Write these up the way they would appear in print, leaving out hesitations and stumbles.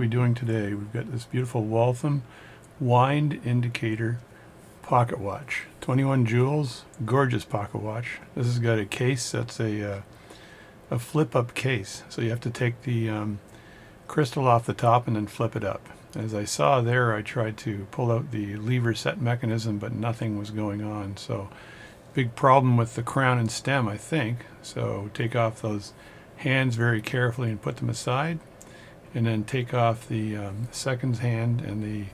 we doing today? We've got this beautiful Waltham wind indicator pocket watch. 21 jewels, gorgeous pocket watch. This has got a case that's a flip-up case. So you have to take the crystal off the top and then flip it up. As I saw there, I tried to pull out the lever set mechanism, but nothing was going on. So big problem with the crown and stem, I think. So take off those hands very carefully and put them aside, and then take off the seconds hand and the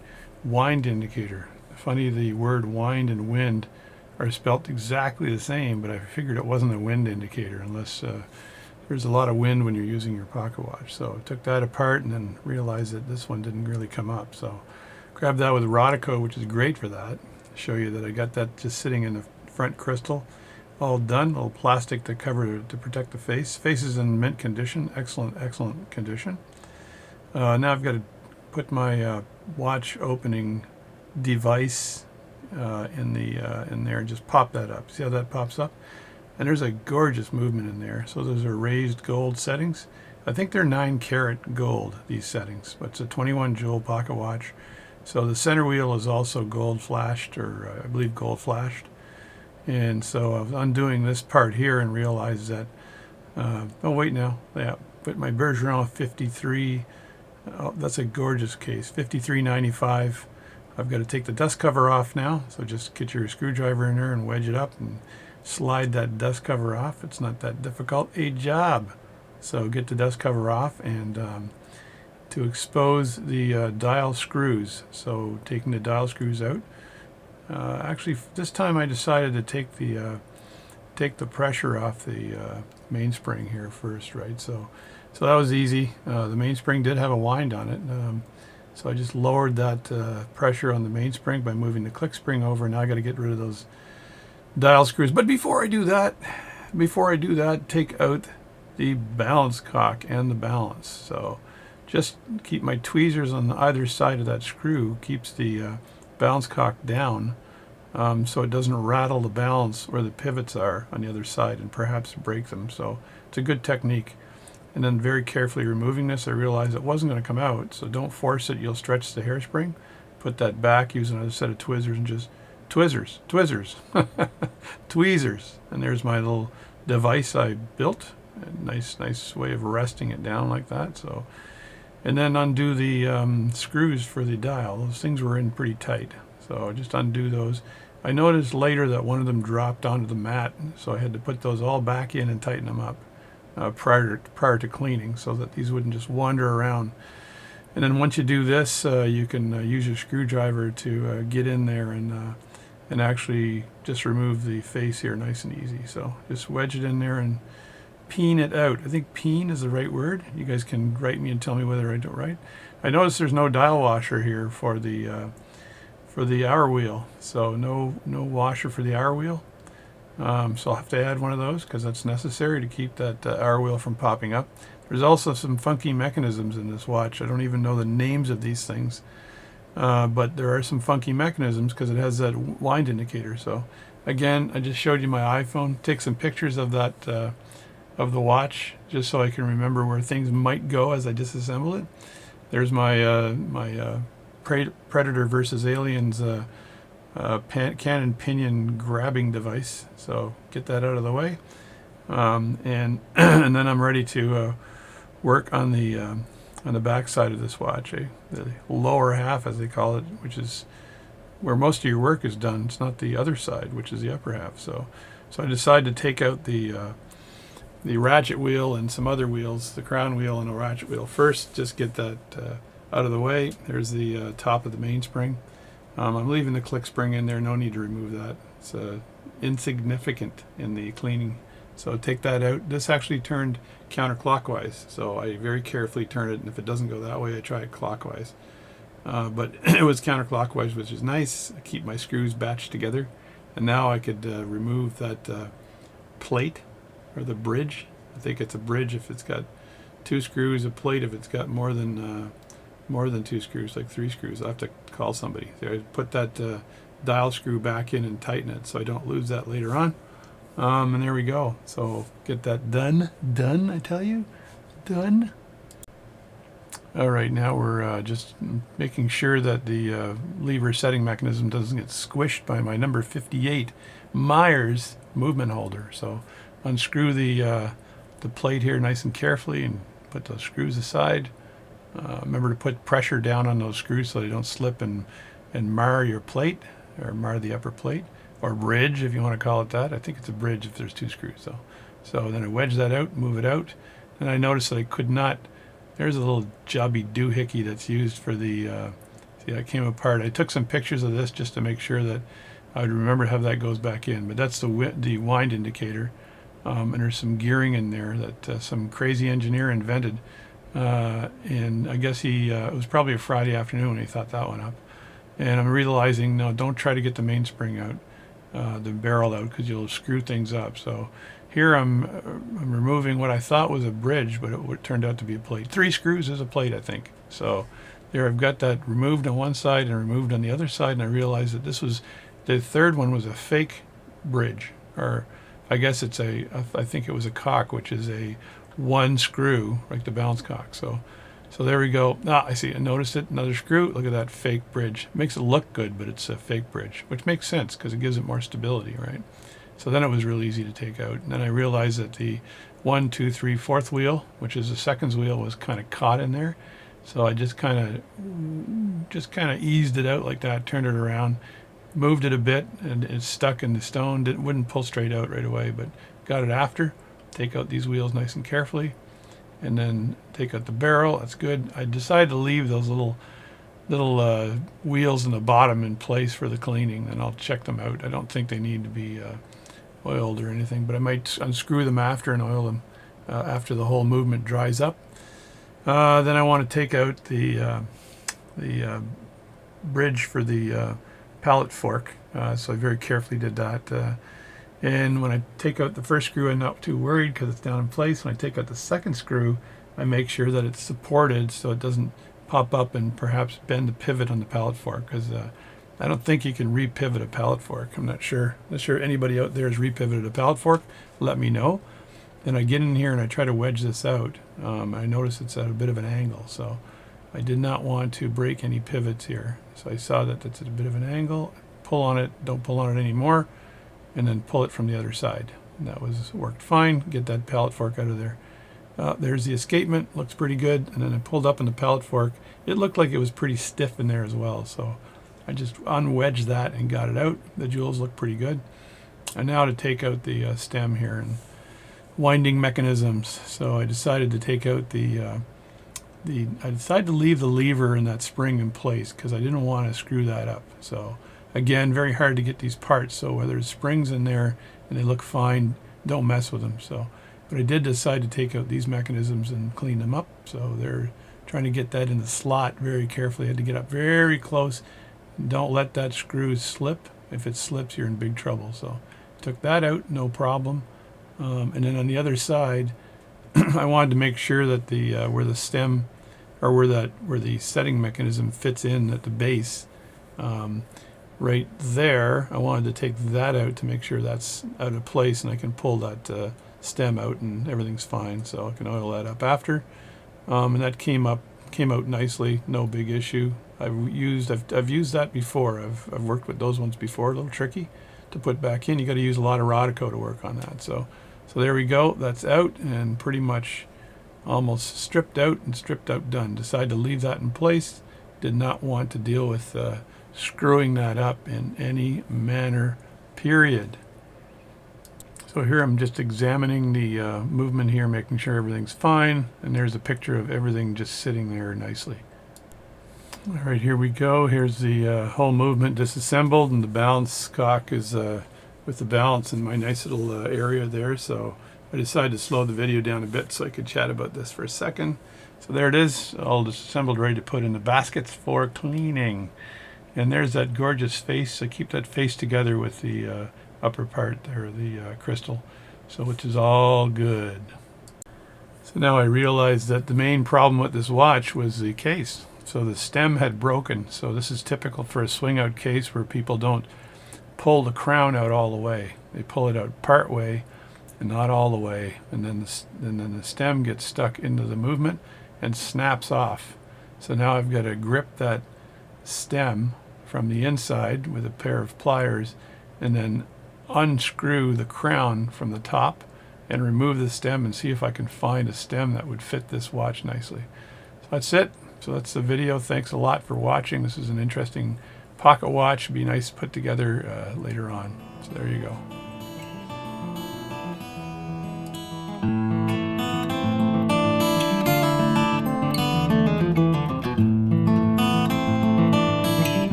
wind indicator. Funny, the word wind and wind are spelt exactly the same, but I figured it wasn't a wind indicator unless there's a lot of wind when you're using your pocket watch. So I took that apart and then realized that this one didn't really come up. So grabbed that with Rodico, which is great for that. Show you that I got that just sitting in the front crystal, all done. Little plastic to cover to protect the face. Face is in mint condition, excellent condition. Now I've got to put my watch opening device in there and just pop that up. See how that pops up? And there's a gorgeous movement in there. So those are raised gold settings. I think they're 9 karat gold, these settings, but it's a 21 jewel pocket watch. So the center wheel is also gold flashed, or I believe gold flashed. And so I was undoing this part here and realized that, oh wait now, yeah, but my Bergeron 53, oh, that's a gorgeous case, 5395. I've got to take the dust cover off now, so just get your screwdriver in there and wedge it up and slide that dust cover off. It's not that difficult a job. So get the dust cover off and to expose the dial screws. So taking the dial screws out. Actually, this time I decided to take the pressure off the mainspring here first, right? So that was easy. The mainspring did have a wind on it, so I just lowered that pressure on the mainspring by moving the click spring over. Now I got to get rid of those dial screws. But before I do that, take out the balance cock and the balance. So just keep my tweezers on either side of that screw, keeps the balance cock down, so it doesn't rattle the balance where the pivots are on the other side and perhaps break them. So it's a good technique. And then very carefully removing this, I realized it wasn't going to come out, so don't force it, you'll stretch the hairspring. Put that back, use another set of tweezers and just tweezers, tweezers. And there's my little device I built. A nice way of resting it down like that. So, and then undo the screws for the dial. Those things were in pretty tight, so just undo those. I noticed later that one of them dropped onto the mat, so I had to put those all back in and tighten them up prior to cleaning, so that these wouldn't just wander around. And then once you do this, you can use your screwdriver to get in there and actually just remove the face here nice and easy. So just wedge it in there and peen it out. I think peen is the right word. You guys can write me and tell me whether I do it right. I notice there's no dial washer here for the hour wheel, so no washer for the hour wheel. So I'll have to add one of those because that's necessary to keep that hour wheel from popping up. There's also some funky mechanisms in this watch. I don't even know the names of these things, but there are some funky mechanisms because it has that wind indicator. So again, I just showed you my iPhone. Take some pictures of that of the watch just so I can remember where things might go as I disassemble it. There's my Predator versus Aliens cannon pinion grabbing device. So get that out of the way, and and then I'm ready to work on the back side of this watch, the lower half as they call it, which is where most of your work is done. It's not the other side, which is the upper half. So I decided to take out the ratchet wheel and some other wheels, the crown wheel and a ratchet wheel. First, just get that out of the way. There's the top of the mainspring. I'm leaving the click spring in there, no need to remove that. It's insignificant in the cleaning. So take that out. This actually turned counterclockwise, so I very carefully turn it, and if it doesn't go that way, I try it clockwise. But it was counterclockwise, which is nice. I keep my screws batched together. And now I could remove that plate, or the bridge. I think it's a bridge if it's got 2 screws, a plate if it's got more than 2 screws, like 3 screws. I'll have to call somebody. So I put that dial screw back in and tighten it so I don't lose that later on. And there we go. So get that done, I tell you, done. All right, now we're just making sure that the lever setting mechanism doesn't get squished by my number 58 Myers movement holder. So unscrew the plate here nice and carefully and put those screws aside. Remember to put pressure down on those screws so they don't slip and mar your plate, or mar the upper plate, or bridge if you want to call it that. I think it's a bridge if there's two screws though. So then I wedge that out, move it out, and I noticed that I could not. There's a little jobby doohickey that's used for the, see, that came apart. I took some pictures of this just to make sure that I would remember how that goes back in. But that's the wind indicator. And there's some gearing in there that some crazy engineer invented. And I guess it was probably a Friday afternoon when he thought that one up. And I'm realizing, no, don't try to get the mainspring out, the barrel out, because you'll screw things up. So here I'm removing what I thought was a bridge, but it turned out to be a plate. 3 screws is a plate, I think. So there I've got that removed on one side and removed on the other side, and I realized that the third one was a fake bridge, or I guess I think it was a cock, which is a 1 screw, like the balance cock. So there we go. I see, I noticed it, another screw. Look at that fake bridge. It makes it look good, but it's a fake bridge, which makes sense because it gives it more stability, right? So then it was real easy to take out. And then I realized that the 1, 2, 3, 4th wheel, which is the seconds wheel, was kind of caught in there. So I just kind of eased it out like that, turned it around, moved it a bit, and it stuck in the stone. Wouldn't pull straight out right away, but got it after. Take out these wheels nice and carefully, and then take out the barrel. That's good. I decided to leave those little wheels in the bottom in place for the cleaning, and I'll check them out. I don't think they need to be oiled or anything, but I might unscrew them after and oil them after the whole movement dries up. Then I want to take out the bridge for the pallet fork, so I very carefully did that. And when I take out the first screw, I'm not too worried because it's down in place. When I take out the second screw, I make sure that it's supported so it doesn't pop up and perhaps bend the pivot on the pallet fork, because I don't think you can repivot a pallet fork. I'm not sure. Not sure anybody out there has repivoted a pallet fork. Let me know. Then I get in here and I try to wedge this out. I notice it's at a bit of an angle, so I did not want to break any pivots here. So I saw that it's at a bit of an angle. Pull on it. Don't pull on it anymore. And then pull it from the other side. And that worked fine. Get that pallet fork out of there. There's the escapement. Looks pretty good. And then I pulled up on the pallet fork. It looked like it was pretty stiff in there as well. So I just unwedged that and got it out. The jewels look pretty good. And now to take out the stem here and winding mechanisms. So I decided to take out I decided to leave the lever and that spring in place because I didn't want to screw that up. So again, very hard to get these parts. So where there's springs in there and they look fine, don't mess with them. So, but I did decide to take out these mechanisms and clean them up. So they're trying to get that in the slot very carefully. I had to get up very close. Don't let that screw slip. If it slips, you're in big trouble. So took that out, no problem. And then on the other side, I wanted to make sure that where the stem, or where the setting mechanism fits in at the base, right there, I wanted to take that out to make sure that's out of place, and I can pull that stem out and everything's fine. So I can oil that up after, and that came out nicely, no big issue. I've used that before. I've worked with those ones before. A little tricky to put back in. You got to use a lot of Rodico to work on that. So there we go. That's out and pretty much almost stripped out done. Decided to leave that in place. Did not want to deal with screwing that up in any manner, period. So here I'm just examining the movement here, making sure everything's fine. And there's a picture of everything just sitting there nicely. All right, here we go. Here's the whole movement disassembled, and the balance cock is with the balance in my nice little area there. So I decided to slow the video down a bit so I could chat about this for a second. So there it is, all disassembled, ready to put in the baskets for cleaning. And there's that gorgeous face. I keep that face together with the upper part there, the crystal, so which is all good. So now I realized that the main problem with this watch was the case. So the stem had broken. So this is typical for a swing out case where people don't pull the crown out all the way. They pull it out part way and not all the way, and then the stem gets stuck into the movement and snaps off. So now I've got to grip that stem from the inside with a pair of pliers and then unscrew the crown from the top and remove the stem and see if I can find a stem that would fit this watch nicely. So that's it. So that's the video. Thanks a lot for watching. This is an interesting pocket watch. It'd be nice to put together later on. So there you go.